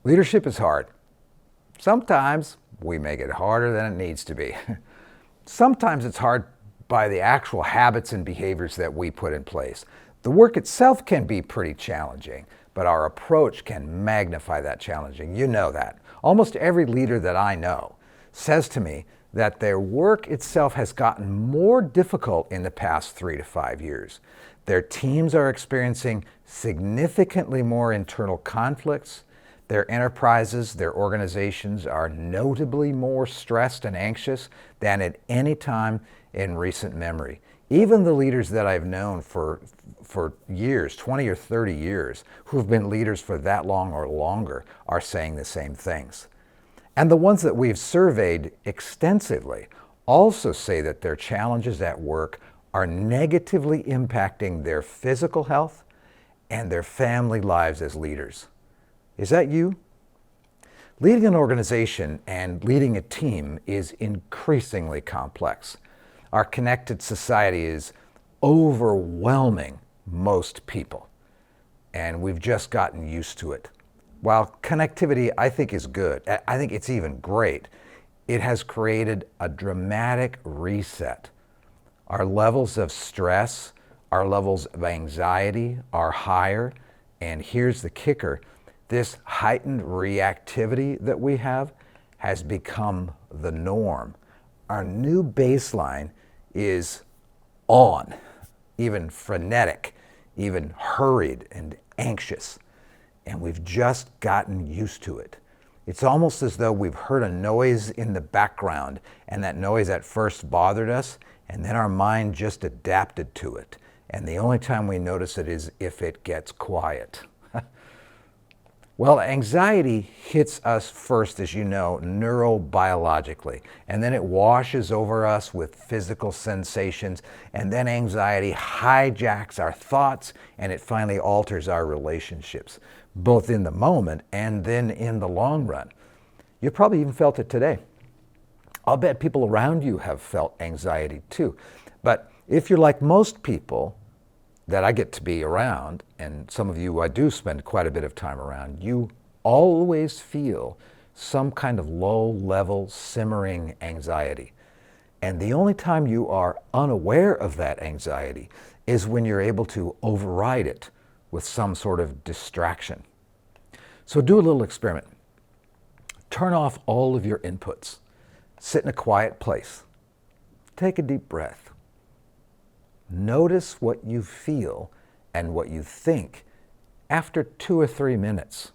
Leadership is hard. Sometimes we make it harder than it needs to be. Sometimes it's hard by the actual habits and behaviors that we put in place. The work itself can be pretty challenging, but our approach can magnify that challenging. You know that. Almost every leader that I know says to me that their work itself has gotten more difficult in the past 3 to 5 years. Their teams are experiencing significantly more internal conflicts. Their enterprises, their organizations are notably more stressed and anxious than at any time in recent memory. Even the leaders that I've known for years, 20 or 30 years, who've been leaders for that long or longer, are saying the same things. And the ones that we've surveyed extensively also say that their challenges at work are negatively impacting their physical health and their family lives as leaders. Is that you? Leading an organization and leading a team is increasingly complex. Our connected society is overwhelming most people, and we've just gotten used to it. While connectivity, I think, is good, I think it's even great, it has created a dramatic reset. Our levels of stress, our levels of anxiety are higher, and here's the kicker. This heightened reactivity that we have has become the norm. Our new baseline is on, even frenetic, even hurried and anxious, and we've just gotten used to it. It's almost as though we've heard a noise in the background, and that noise at first bothered us, and then our mind just adapted to it. And the only time we notice it is if it gets quiet. Well, anxiety hits us first, as you know, neurobiologically, and then it washes over us with physical sensations, and then anxiety hijacks our thoughts, and it finally alters our relationships, both in the moment and then in the long run. You probably even felt it today. I'll bet people around you have felt anxiety too. But if you're like most people that I get to be around, and some of you I do spend quite a bit of time around, you always feel some kind of low-level simmering anxiety. And the only time you are unaware of that anxiety is when you're able to override it with some sort of distraction. So do a little experiment. Turn off all of your inputs. Sit in a quiet place. Take a deep breath. Notice what you feel and what you think after 2 or 3 minutes.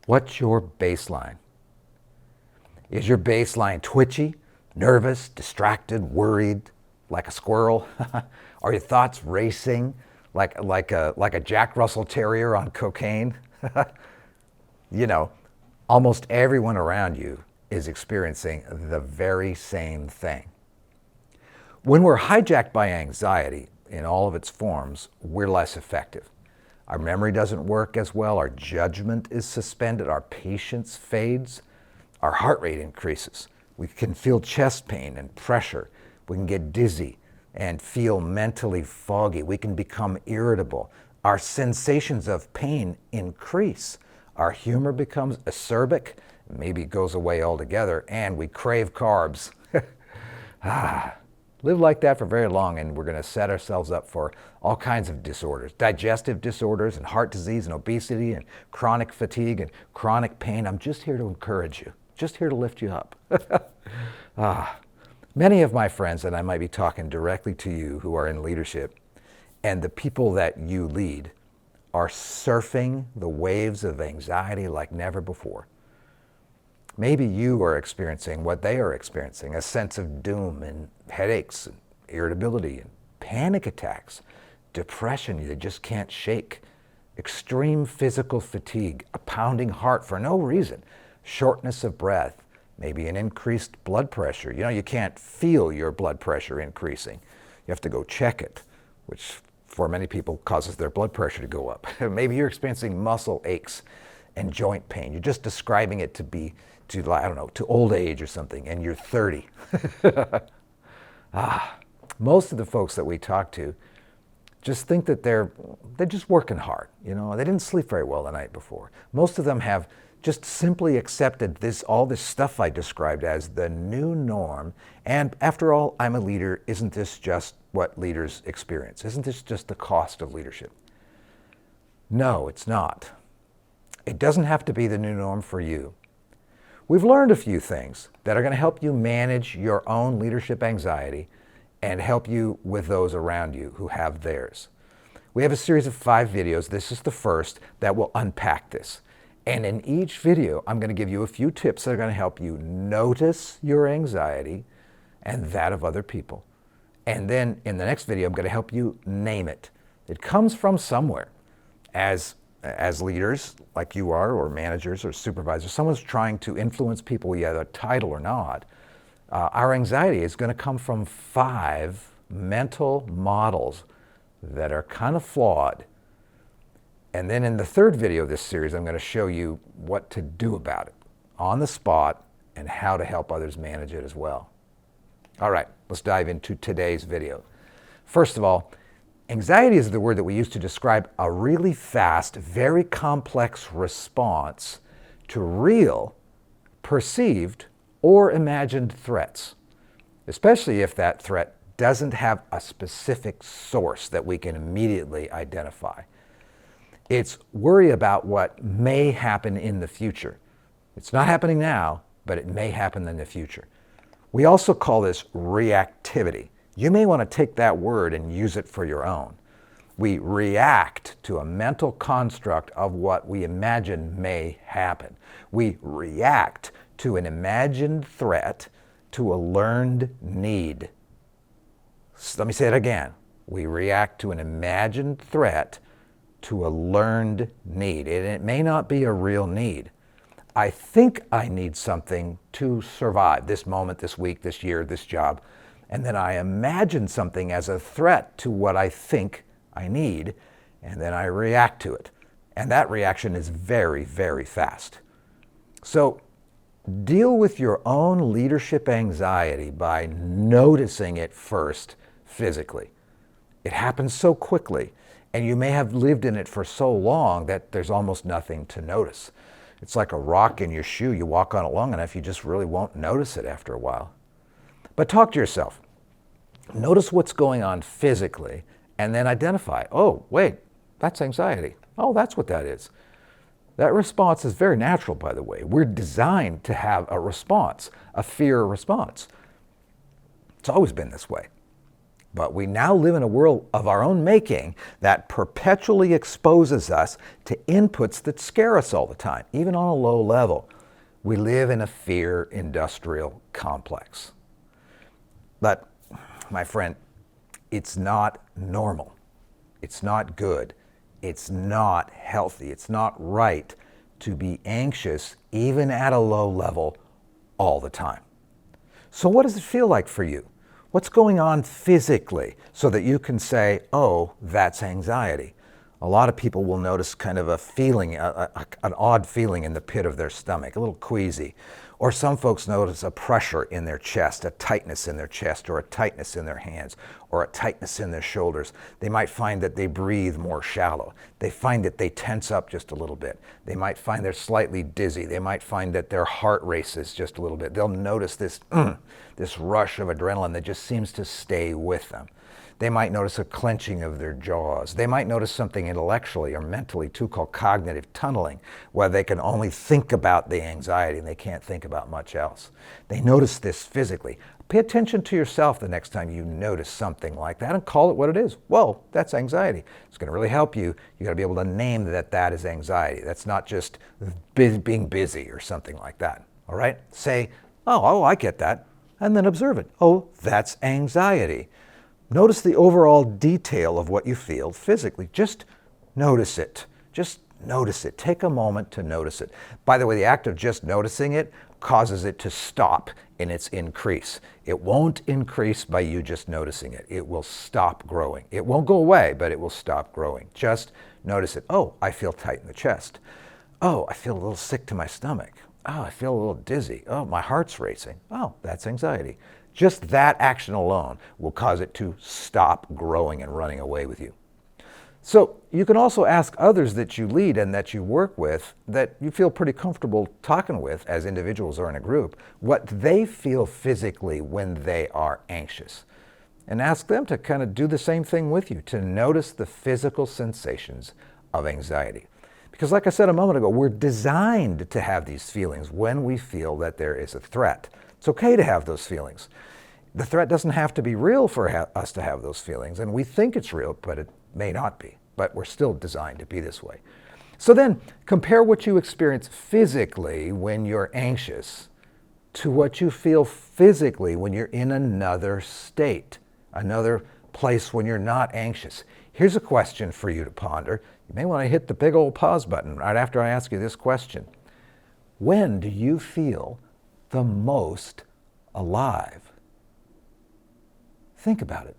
What's your baseline? Is your baseline twitchy, nervous, distracted, worried, like a squirrel? Are your thoughts racing like a Jack Russell Terrier on cocaine? You know, almost everyone around you is experiencing the very same thing. When we're hijacked by anxiety in all of its forms, we're less effective. Our memory doesn't work as well, our judgment is suspended, our patience fades, our heart rate increases. We can feel chest pain and pressure. We can get dizzy and feel mentally foggy. We can become irritable. Our sensations of pain increase. Our humor becomes acerbic, maybe goes away altogether, and we crave carbs. Live like that for very long, and we're going to set ourselves up for all kinds of disorders, digestive disorders and heart disease and obesity and chronic fatigue and chronic pain. I'm just here to encourage you, just here to lift you up. Many of my friends, and I might be talking directly to you who are in leadership, and the people that you lead are surfing the waves of anxiety like never before. Maybe you are experiencing what they are experiencing, a sense of doom and headaches and irritability and panic attacks, depression you just can't shake, extreme physical fatigue, a pounding heart for no reason, shortness of breath, maybe an increased blood pressure. You know, you can't feel your blood pressure increasing. You have to go check it, which for many people causes their blood pressure to go up. Maybe you're experiencing muscle aches and joint pain. You're just describing it to old age or something, and you're 30. Most of the folks that we talk to just think that they're just working hard. You know, they didn't sleep very well the night before. Most of them have just simply accepted all this stuff I described as the new norm. And after all, I'm a leader. Isn't this just what leaders experience? Isn't this just the cost of leadership? No, it's not. It doesn't have to be the new norm for you. We've learned a few things that are going to help you manage your own leadership anxiety and help you with those around you who have theirs. We have a series of 5 videos. This is the first that will unpack this. And in each video, I'm going to give you a few tips that are going to help you notice your anxiety and that of other people. And then in the next video, I'm going to help you name it. It comes from somewhere. As leaders, like you are, or managers or supervisors, someone's trying to influence people, whether you have a title or not. Our anxiety is going to come from 5 mental models that are kind of flawed. And then in the third video of this series, I'm going to show you what to do about it on the spot and how to help others manage it as well. All right, let's dive into today's video. First of all, anxiety is the word that we use to describe a really fast, very complex response to real, perceived, or imagined threats, especially if that threat doesn't have a specific source that we can immediately identify. It's worry about what may happen in the future. It's not happening now, but it may happen in the future. We also call this reactivity. You may want to take that word and use it for your own. We react to a mental construct of what we imagine may happen. We react to an imagined threat, to a learned need. Let me say it again. We react to an imagined threat, to a learned need. And it may not be a real need. I think I need something to survive this moment, this week, this year, this job. And then I imagine something as a threat to what I think I need, and then I react to it. And that reaction is very, very fast. So deal with your own leadership anxiety by noticing it first physically. It happens so quickly, and you may have lived in it for so long that there's almost nothing to notice. It's like a rock in your shoe. You walk on it long enough, you just really won't notice it after a while. But talk to yourself. Notice what's going on physically, and then identify, oh, wait, that's anxiety. Oh, that's what that is. That response is very natural, by the way. We're designed to have a response, a fear response. It's always been this way. But we now live in a world of our own making that perpetually exposes us to inputs that scare us all the time, even on a low level. We live in a fear industrial complex. But, my friend, it's not normal. It's not good. It's not healthy. It's not right to be anxious, even at a low level, all the time. So what does it feel like for you? What's going on physically so that you can say, oh, that's anxiety? A lot of people will notice kind of a feeling, an odd feeling in the pit of their stomach, a little queasy. Or some folks notice a pressure in their chest, a tightness in their chest, or a tightness in their hands, or a tightness in their shoulders. They might find that they breathe more shallow. They find that they tense up just a little bit. They might find they're slightly dizzy. They might find that their heart races just a little bit. They'll notice this rush of adrenaline that just seems to stay with them. They might notice a clenching of their jaws. They might notice something intellectually or mentally too called cognitive tunneling, where they can only think about the anxiety and they can't think about much else. They notice this physically. Pay attention to yourself the next time you notice something like that and call it what it is. Whoa, that's anxiety. It's going to really help you. You got to be able to name that is anxiety. That's not just being busy or something like that. All right? Say, oh, I get that. And then observe it. Oh, that's anxiety. Notice the overall detail of what you feel physically. Just notice it. Just notice it. Take a moment to notice it. By the way, the act of just noticing it causes it to stop in its increase. It won't increase by you just noticing it. It will stop growing. It won't go away, but it will stop growing. Just notice it. Oh, I feel tight in the chest. Oh, I feel a little sick to my stomach. Oh, I feel a little dizzy. Oh, my heart's racing. Oh, that's anxiety. Just that action alone will cause it to stop growing and running away with you. So you can also ask others that you lead and that you work with, that you feel pretty comfortable talking with as individuals or in a group, what they feel physically when they are anxious. And ask them to kind of do the same thing with you, to notice the physical sensations of anxiety. Because like I said a moment ago, we're designed to have these feelings when we feel that there is a threat. It's okay to have those feelings. The threat doesn't have to be real for us to have those feelings, and we think it's real, but it may not be. But we're still designed to be this way. So then, compare what you experience physically when you're anxious to what you feel physically when you're in another state, another place when you're not anxious. Here's a question for you to ponder. You may want to hit the big old pause button right after I ask you this question. When do you feel the most alive? Think about it.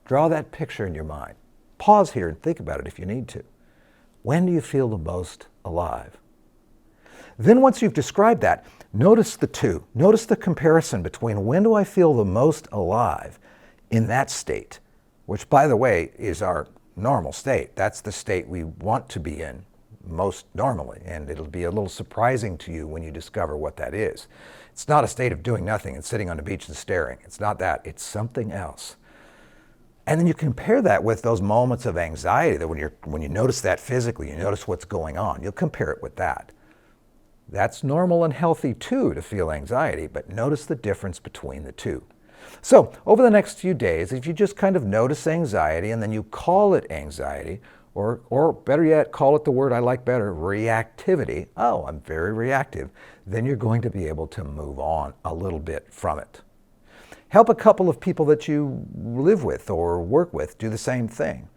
Draw that picture in your mind. Pause here and think about it if you need to. When do you feel the most alive? Then once you've described that, notice the two. Notice the comparison between when do I feel the most alive in that state, which by the way is our normal state. That's the state we want to be in most normally, and it'll be a little surprising to you when you discover what that is. It's not a state of doing nothing and sitting on the beach and staring. It's not that. It's something else. And then you compare that with those moments of anxiety that when you notice that physically, you notice what's going on. You'll compare it with that. That's normal and healthy too to feel anxiety, but notice the difference between the two. So over the next few days, if you just kind of notice anxiety and then you call it anxiety, or better yet, call it the word I like better, reactivity. Oh, I'm very reactive. Then you're going to be able to move on a little bit from it. Help a couple of people that you live with or work with do the same thing.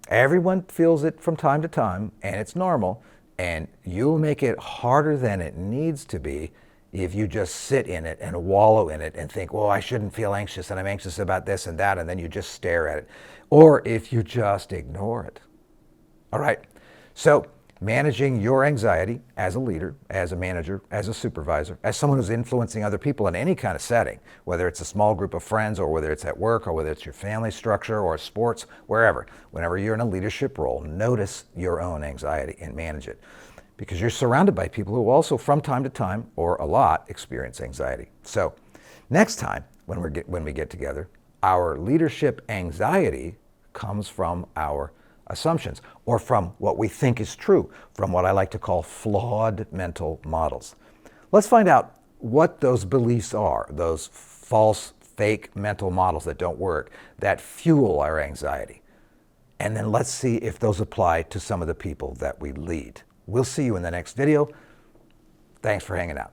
Everyone feels it from time to time, and it's normal, and you'll make it harder than it needs to be if you just sit in it and wallow in it and think, well, I shouldn't feel anxious, and I'm anxious about this and that, and then you just stare at it. Or if you just ignore it. All right, so managing your anxiety as a leader, as a manager, as a supervisor, as someone who's influencing other people in any kind of setting, whether it's a small group of friends or whether it's at work or whether it's your family structure or sports, wherever. Whenever you're in a leadership role, notice your own anxiety and manage it. Because you're surrounded by people who also from time to time or a lot experience anxiety. So next time when we get together, our leadership anxiety comes from our assumptions, or from what we think is true, from what I like to call flawed mental models. Let's find out what those beliefs are, those false, fake mental models that don't work, that fuel our anxiety. And then let's see if those apply to some of the people that we lead. We'll see you in the next video. Thanks for hanging out.